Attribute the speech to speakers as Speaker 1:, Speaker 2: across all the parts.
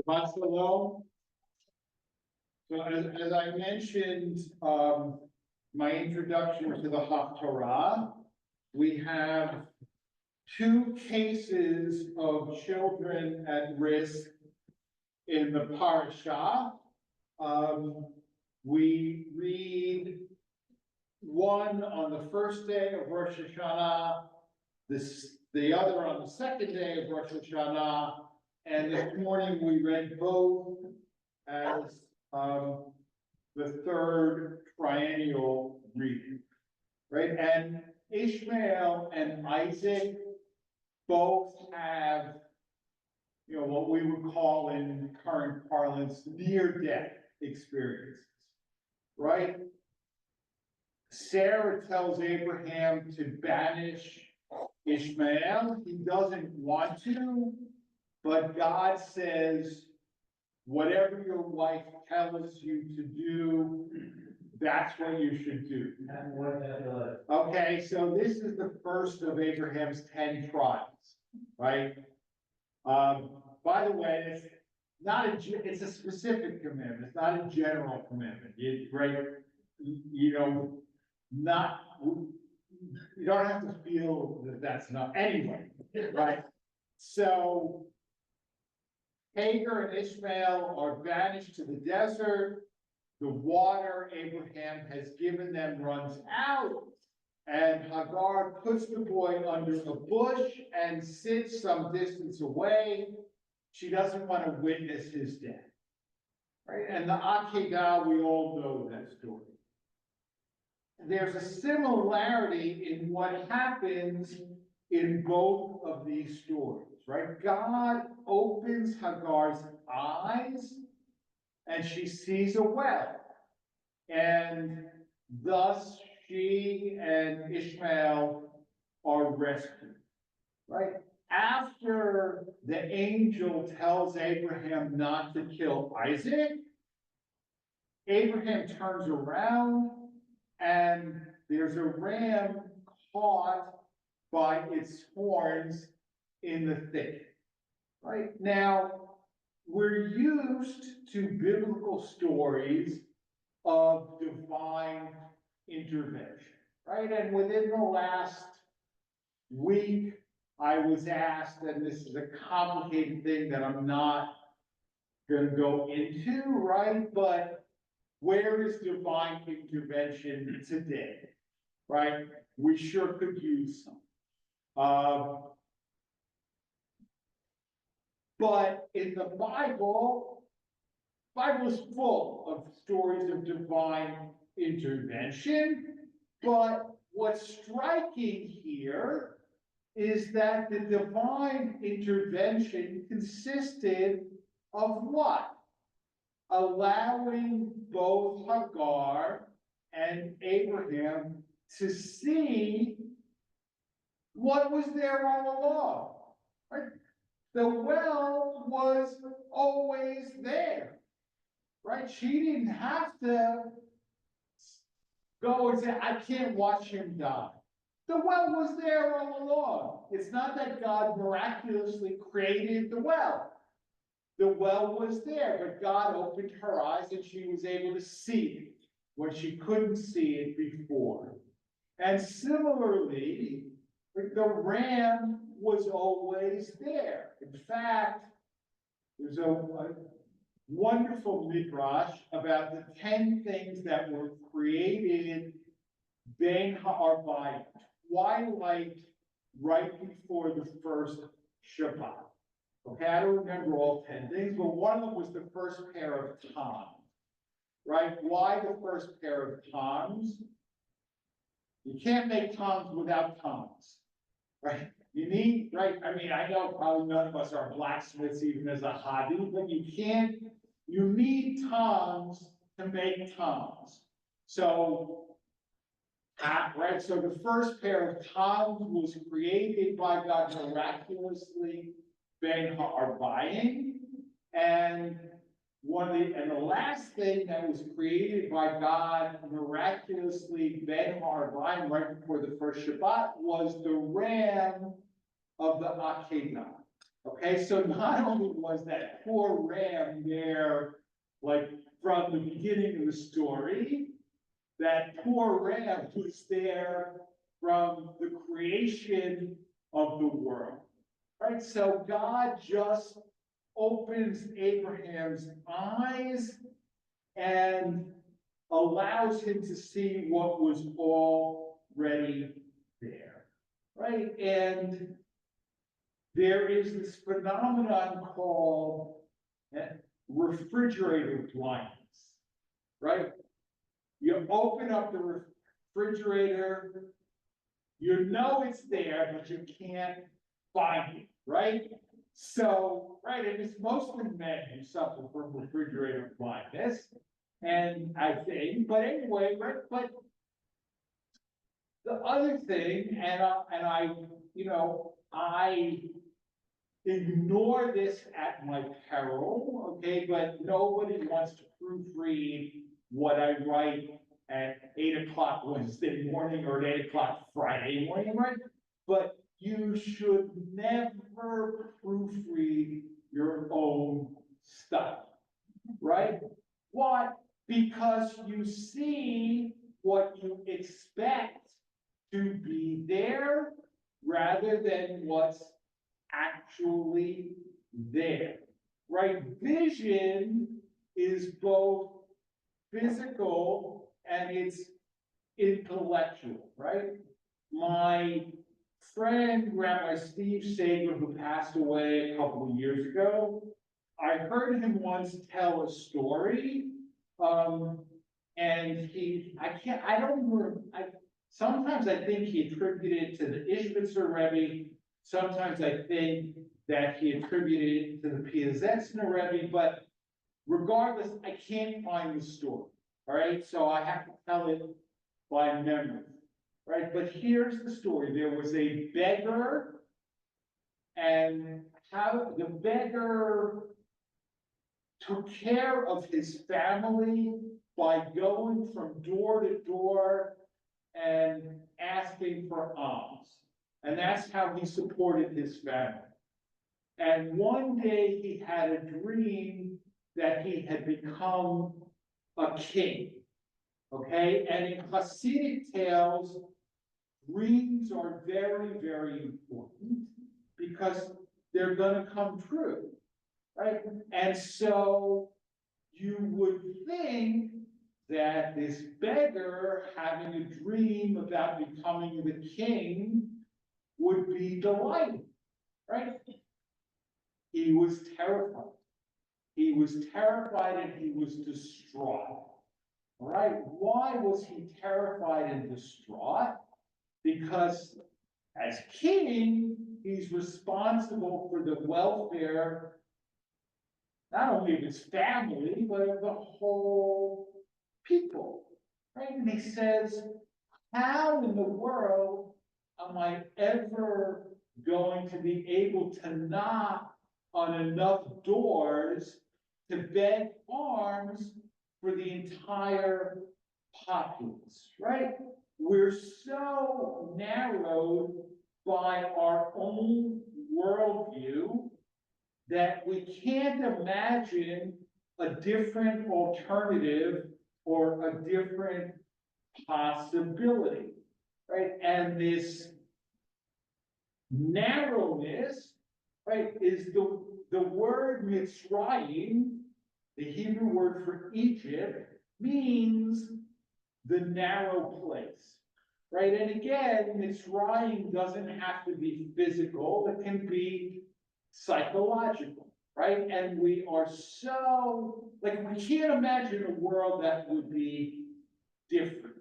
Speaker 1: Kehilat Shalom. So as I mentioned, my introduction to the Haftarah, we have two cases of children at risk in the Parashat. We read one on the first day of Rosh Hashanah, the other on the second day of Rosh Hashanah, and this morning we read both as the third triennial reading, right? And Ishmael and Isaac both have, what we would call in current parlance, near-death experiences, right? Sarah tells Abraham to banish Ishmael. He doesn't want to, but God says, whatever your wife tells you to do, that's what you should do. Okay, so this is the first of Abraham's 10 trials, right? By the way, it's a specific commandment. It's not a general commandment. Right? You don't have to feel that that's not anyway, right? So Hagar and Ishmael are banished to the desert. The water Abraham has given them runs out, and Hagar puts the boy under a bush and sits some distance away. She doesn't want to witness his death, right? And the Akedah, we all know that story. There's a similarity in what happens in both of these stories, right? God opens Hagar's eyes and she sees a well, and thus she and Ishmael are rescued, right? After the angel tells Abraham not to kill Isaac, Abraham turns around and there's a ram caught by its horns in the thicket, right? Now, we're used to biblical stories of divine intervention, right? And within the last week, I was asked, and this is a complicated thing that I'm not going to go into, right? But where is divine intervention today, right? We sure could use some. But in the Bible is full of stories of divine intervention. But what's striking here is that the divine intervention consisted of what? Allowing both Hagar and Abraham to see what was there all along, right? The well was always there, right? She didn't have to go and say, I can't watch him die. The well was there all along. It's not that God miraculously created the well. The well was there, but God opened her eyes and she was able to see it when she couldn't see it before. And similarly, the ram was always there. In fact, there's a wonderful midrash about the 10 things that were created Ben Ha'arbayim, twilight right before the first Shabbat. Okay, I don't remember all 10 things, but one of them was the first pair of tongs, right? Why the first pair of tongs? You can't make tongs without tongs, right? You need, right? I mean, I know probably none of us are blacksmiths even as a hobby, but you need tongs to make tongs. So, right, so the first pair of tongs was created by God miraculously, Ben Ha'arbayim, and the last thing that was created by God miraculously, Ben Ha'arbayim, right before the first Shabbat, was the ram of the Akedah. Okay, so not only was that poor ram there, like from the beginning of the story, that poor ram was there from the creation of the world, right? So God just opens Abraham's eyes and allows him to see what was already there, right? And there is this phenomenon called refrigerator blindness, right? You open up the refrigerator, you know it's there, but you can't find it, right? So, right, and it's mostly men who suffer from refrigerator blindness. And I think, but anyway, right, but the other thing, and I, I ignore this at my peril, okay, but nobody wants to proofread what I write at 8 o'clock Wednesday morning or at 8 o'clock Friday morning, right? But you should never proofread your own stuff, right? Why? Because you see what you expect to be there rather than what's actually there, right? Vision is both physical and it's intellectual, right? My friend, Rabbi Steve Sager, who passed away a couple of years ago, I heard him once tell a story, and sometimes I think he attributed it to the Ishbitzer Rebbe, sometimes I think that he attributed it to the Piazetzner Rebbe, but regardless, I can't find the story, all right? So I have to tell it by memory, right? But here's the story. There was a beggar, and how the beggar took care of his family by going from door to door and asking for alms. And that's how he supported his family. And one day he had a dream that he had become a king. Okay, and in Hasidic tales, dreams are very, very important because they're going to come true, right? And so you would think that this beggar having a dream about becoming the king would be delighted, right? He was terrified. He was terrified and he was distraught. All right, why was he terrified and distraught? Because as king, he's responsible for the welfare, not only of his family, but of the whole people, right? And he says, how in the world am I ever going to be able to knock on enough doors to beg alms for the entire populace, right? We're so narrowed by our own worldview that we can't imagine a different alternative or a different possibility, right? And this narrowness, right, is the word Mitzrayim, the Hebrew word for Egypt, means the narrow place, right? And again, Mitzrayim doesn't have to be physical, it can be psychological, right? And we are so, like, we can't imagine a world that would be different,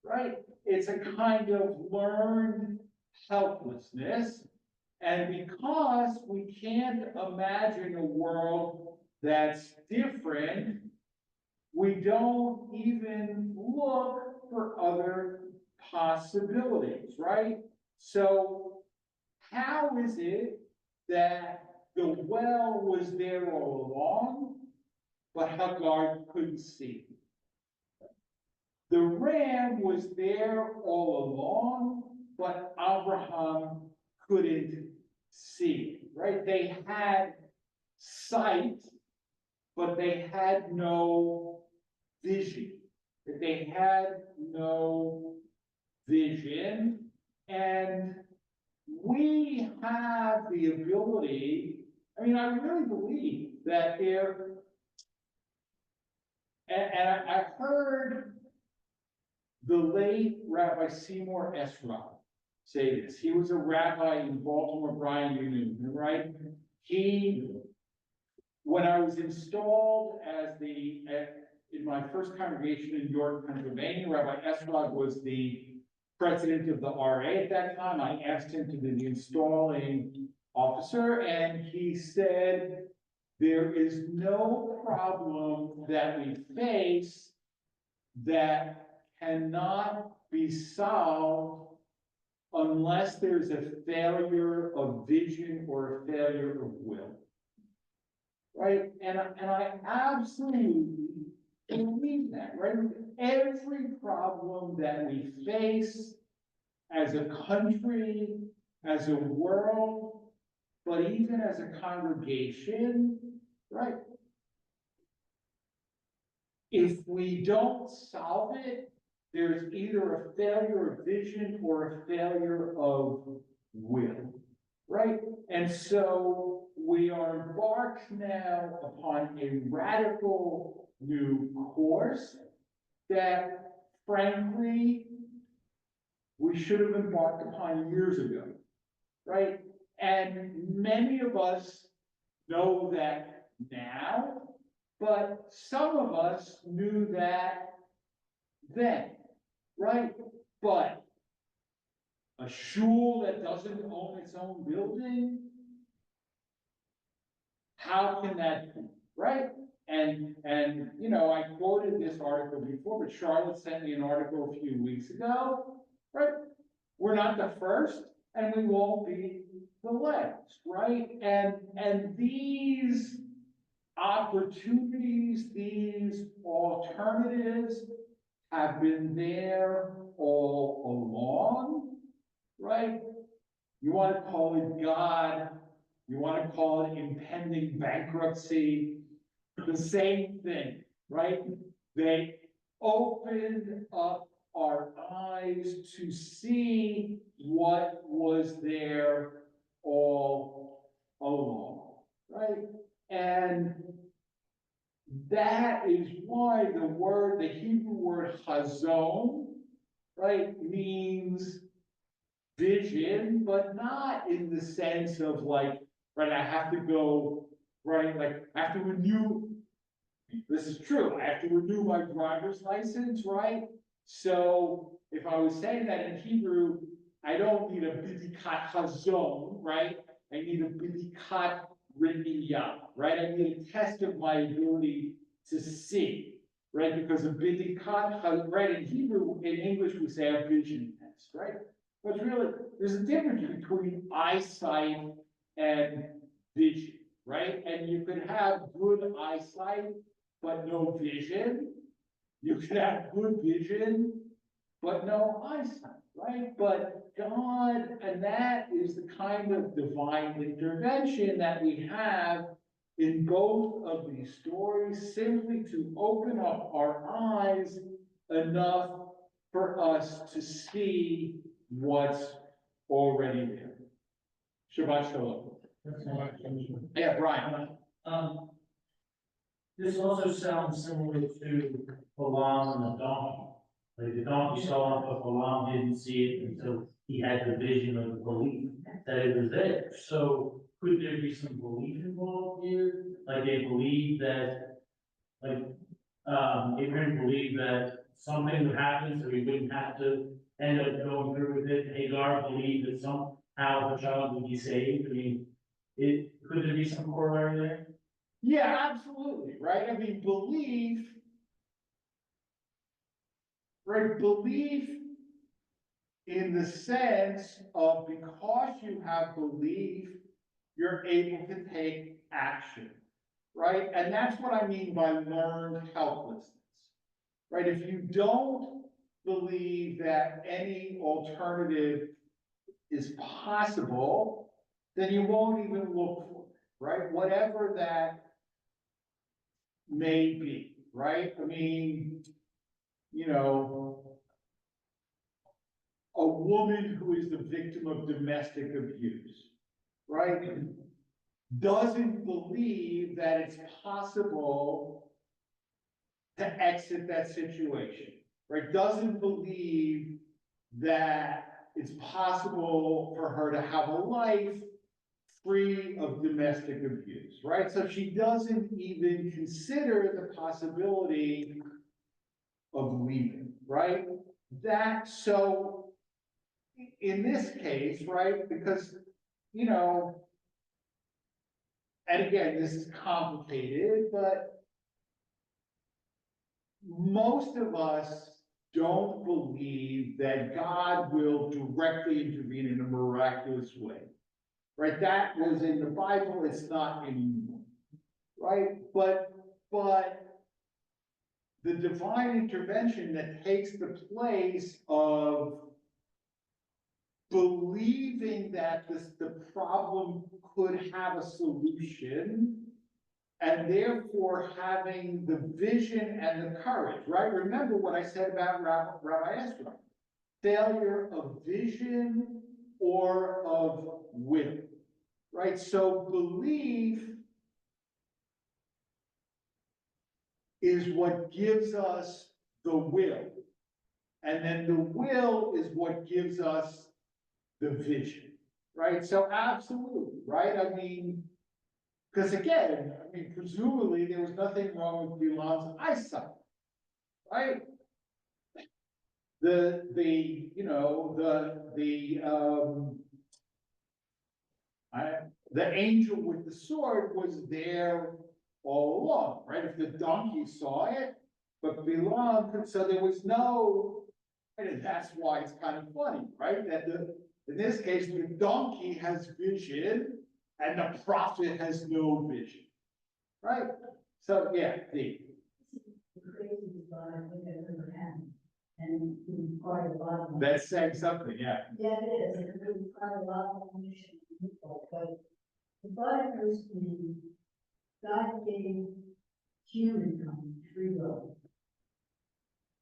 Speaker 1: right? It's a kind of learned helplessness. And because we can't imagine a world that's different, we don't even look for other possibilities, right? So how is it that the well was there all along, but Hagar couldn't see it? The ram was there all along, but Abraham couldn't see it, right? right? They had sight, but they had no vision. They had no vision, and we have the ability, I mean, I really believe that I heard the late Rabbi Seymour Esra say this. He was a rabbi in Baltimore, Brian, you knew, right? When I was installed as in my first congregation in York, Pennsylvania, Rabbi Esra was the president of the RA at that time. I asked him to be the installing officer, and he said, there is no problem that we face that cannot be solved unless there's a failure of vision or a failure of will. Right? And I absolutely believe that, right? Every problem that we face as a country, as a world, but even as a congregation, right? If we don't solve it, there's either a failure of vision or a failure of will, right? And so we are embarked now upon a radical new course that, frankly, we should have embarked upon years ago, right? And many of us know that now, but some of us knew that then, right? But a shul that doesn't own its own building, how can that be, right? And you know, I quoted this article before, but Charlotte sent me an article a few weeks ago, right? We're not the first, and we won't be the last, right? And these opportunities, these alternatives have been there all along, right? You want to call it God, you want to call it impending bankruptcy, the same thing, right? They opened up our eyes to see what was there all along, right? And that is why the Hebrew word chazon, right, means vision, but not in the sense of like, right, I have to go, right, like I have to renew, this is true, I have to renew my driver's license, right? So if I was saying that in Hebrew, I don't need a bidikat chazon, right? I need a bidikat riniyah, right? I need a test of my ability to see, right? Because a bidikat, right, in Hebrew, in English, we say a vision test, right? But really, there's a difference between eyesight and vision, right? And you could have good eyesight, but no vision. You could have good vision, but no eyesight, right? But God, and that is the kind of divine intervention that we have in both of these stories, simply to open up our eyes enough for us to see what's already there. Shabbat Shalom. Yeah, Brian.
Speaker 2: This also sounds similar to Balaam and the donkey. Like the donkey saw it, but Balaam didn't see it until he had the vision of the belief that it was there. So could there be some belief involved here? Like they believe that, like, Abraham believed that something would happen, so he wouldn't have to end up going through with it. Hagar believed that somehow the child would be saved. I mean, could there be some corollary there?
Speaker 1: Yeah, absolutely, right? I mean, belief, right? Belief in the sense of because you have belief, you're able to take action, right? And that's what I mean by learned helplessness, right? If you don't believe that any alternative is possible, then you won't even look for it, right? Whatever that may be, right? I mean, you know, a woman who is the victim of domestic abuse, right? Doesn't believe that it's possible to exit that situation, right? Doesn't believe that it's possible for her to have a life free of domestic abuse, right? So she doesn't even consider the possibility of leaving, right? That, so in this case, right, because, you know, and again, this is complicated, but most of us don't believe that God will directly intervene in a miraculous way, right? That was in the Bible, it's not anymore, right? But the divine intervention that takes the place of believing that the problem could have a solution, and therefore having the vision and the courage, right? Remember what I said about Rabbi Ezra. Failure of vision or of will, right? So belief is what gives us the will. And then the will is what gives us the vision, right? So absolutely, right? I mean, because again, I mean, presumably there was nothing wrong with Bilam's eyesight, right? You know, the angel with the sword was there all along, right? If the donkey saw it, but Bilam could, so there was no, and that's why it's kind of funny, right? That in this case, the donkey has vision and the prophet has no vision, right? So, yeah,
Speaker 3: The craziest thought I think I've ever had, and we quite a lot of.
Speaker 1: that's saying something, yeah.
Speaker 3: Yeah, it is, and we quite a lot of mission people, but the thought occurs to me, God gave humankind free will.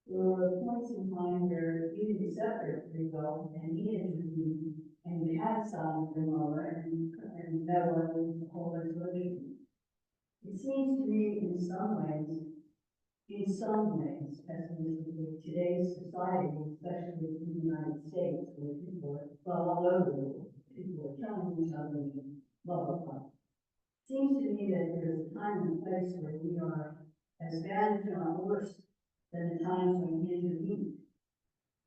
Speaker 3: There were points in time where you could separate free will, and he intervened, and you had Sodom and Gomorrah, and Noah, and the whole resolution. It seems to me in some ways, as in today's society, especially in the United States, where people are all over the world, people are killing each other, blah, blah, blah. Seems to me that there's a time and place where we are as bad, if not worse, than the times when we intervene.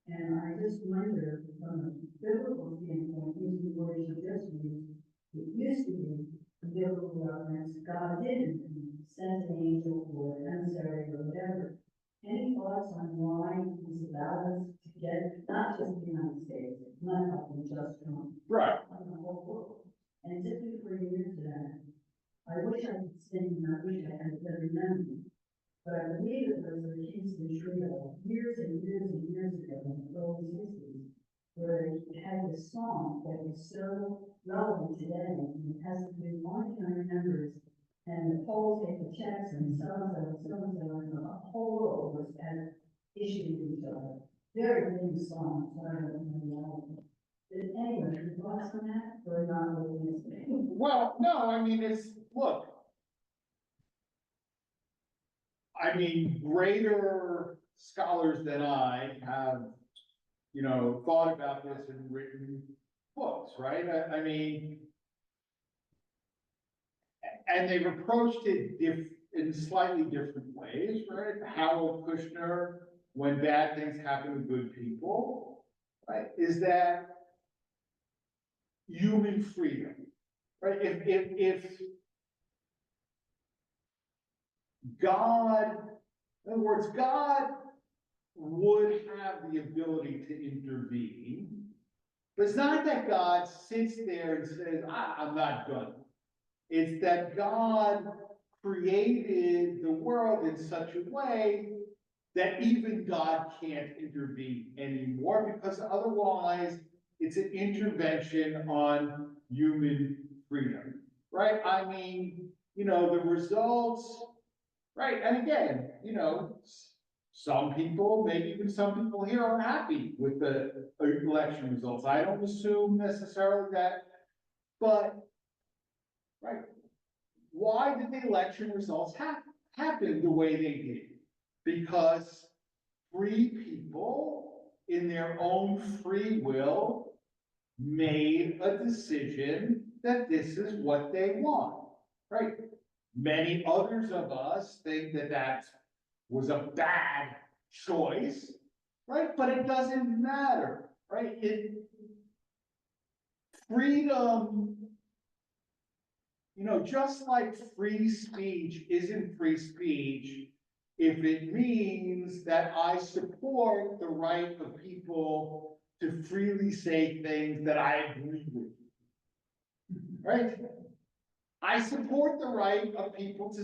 Speaker 3: And I just wonder, from a biblical standpoint, using the words you just used, it used to be the biblical reference, God did intervene, sent an angel or an emissary or whatever. Any thoughts on why he's allowed us to get, not just the United States, not helping just Trump,
Speaker 1: Right.
Speaker 3: on the whole world. And just before you get to that, I wish I could sing, and I wish I had better memory. But I believe it was a Kingston trio years and years and years ago in the early 60s, where it had this song that was so relevant today, and it has to do long-term members, and the polls take the checks, and so-and-so, and the whole world was at issue with each other. Very famous song, so I don't know the album. But anyway, your thoughts on that, or not really listening?
Speaker 1: Well, no, I mean, look. I mean, greater scholars than I have, you know, thought about this and written books, right? I mean, and they've approached it in slightly different ways, right? Harold Kushner, when bad things happen to good people, right? Is that human freedom, right? If God, in other words, God would have the ability to intervene, but it's not that God sits there and says, I'm not done. It's that God created the world in such a way that even God can't intervene anymore, because otherwise it's an intervention on human freedom, right? I mean, the results, right? And again, some people, maybe even some people here are happy with the election results. I don't assume necessarily that, but, right, why did the election results happen the way they did? Because free people, in their own free will, made a decision that this is what they want, right? Many others of us think that that was a bad choice, right? But it doesn't matter, right? Freedom, just like free speech isn't free speech if it means that I support the right of people to freely say things that I agree with, right? I support the right of people to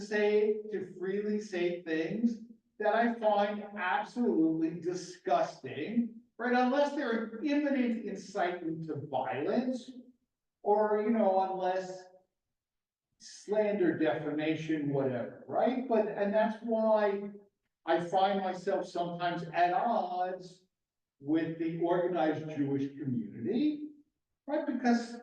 Speaker 1: freely say things that I find absolutely disgusting, right? Unless they're imminent incitement to violence, or, unless slander, defamation, whatever, right? And that's why I find myself sometimes at odds with the organized Jewish community, right? Because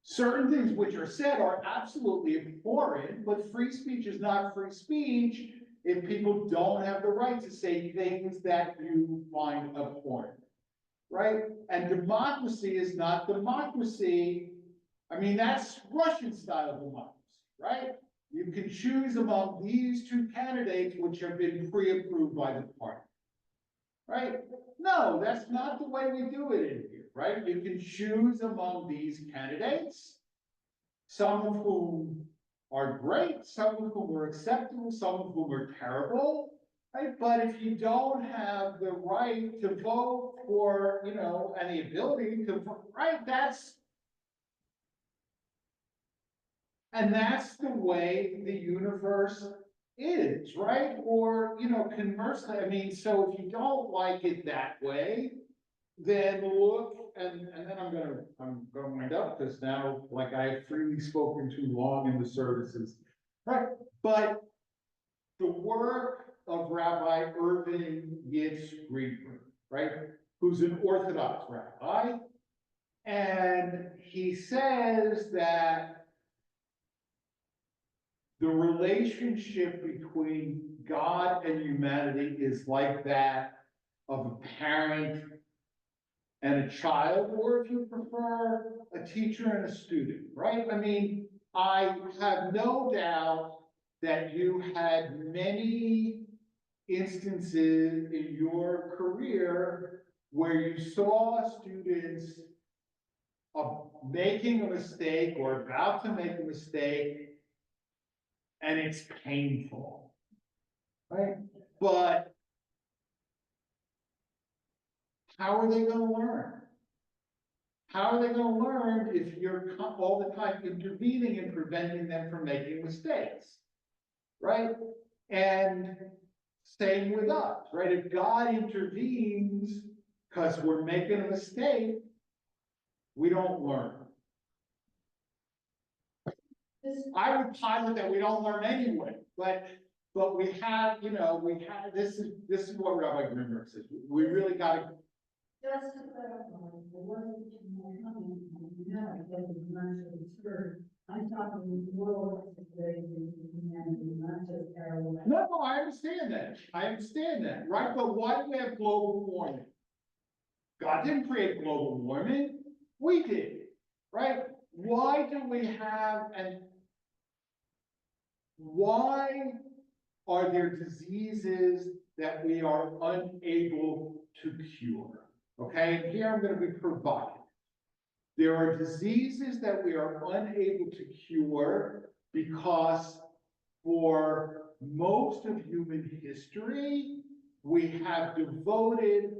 Speaker 1: certain things which are said are absolutely abhorrent, but free speech is not free speech if people don't have the right to say things that you find abhorrent, right? And democracy is not democracy. I mean, that's Russian style democracy, right? You can choose among these two candidates which have been pre-approved by the party, right? No, that's not the way we do it in here, right? You can choose among these candidates, some of whom are great, some of whom are acceptable, some of whom are terrible, right? But if you don't have the right to vote for, and the ability to vote, right, that's the way the universe is, right? Or, conversely, I mean, so if you don't like it that way, then look, and then I'm gonna wind up, because now, like, I have freely spoken too long in the services, right? But the work of Rabbi Irving Yitz Greenberg, right? Who's an Orthodox rabbi, and he says that the relationship between God and humanity is like that of a parent and a child, or if you prefer, a teacher and a student, right? I mean, I have no doubt that you had many instances in your career where you saw students making a mistake or about to make a mistake, and it's painful, right? But how are they going to learn? How are they going to learn if you're all the time intervening and preventing them from making mistakes, right? And same with us, right? If God intervenes because we're making a mistake, we don't learn. I would posit that we don't learn anyway, but we have, this is what Rabbi Greenberg says. We really got to.
Speaker 3: Just to clarify, I wasn't coming, I said it's not just absurd. I'm talking world situations in humanity, not just parallel.
Speaker 1: No, I understand that. I understand that, right? But why do we have global warming? God didn't create global warming. We did, right? Why do we have, and why are there diseases that we are unable to cure? Okay, and here I'm going to be provocative. There are diseases that we are unable to cure because for most of human history, we have devoted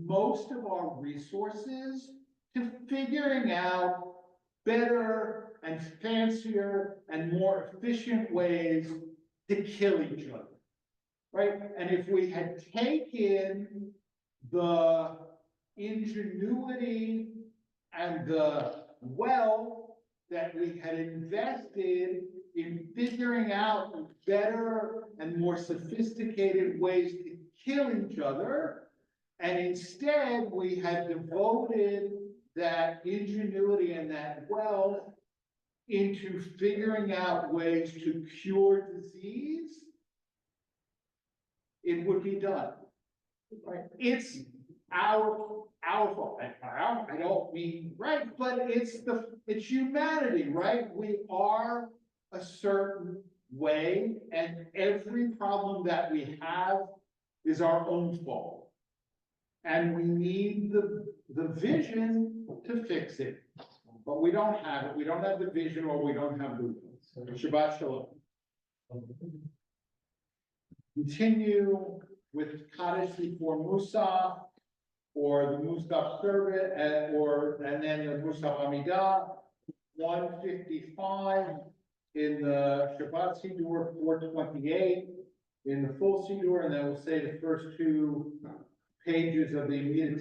Speaker 1: most of our resources to figuring out better and fancier and more efficient ways to kill each other, right? And if we had taken the ingenuity and the wealth that we had invested in figuring out better and more sophisticated ways to kill each other. And instead, we had devoted that ingenuity and that wealth into figuring out ways to cure disease, it would be done. Right? It's our fault. I don't mean right, but it's humanity, right? We are a certain way, and every problem that we have is our own fault. And we need the vision to fix it. But we don't have it. We don't have the vision, or we don't have the will. Shabbat Shalom. Continue with Kaddish before Musaf, or the Musaf Servant, and then the Musaf Amidah, 155 in the Shabbat Siddur, 428 in the full Siddur, and then we'll say the first two pages of the immediate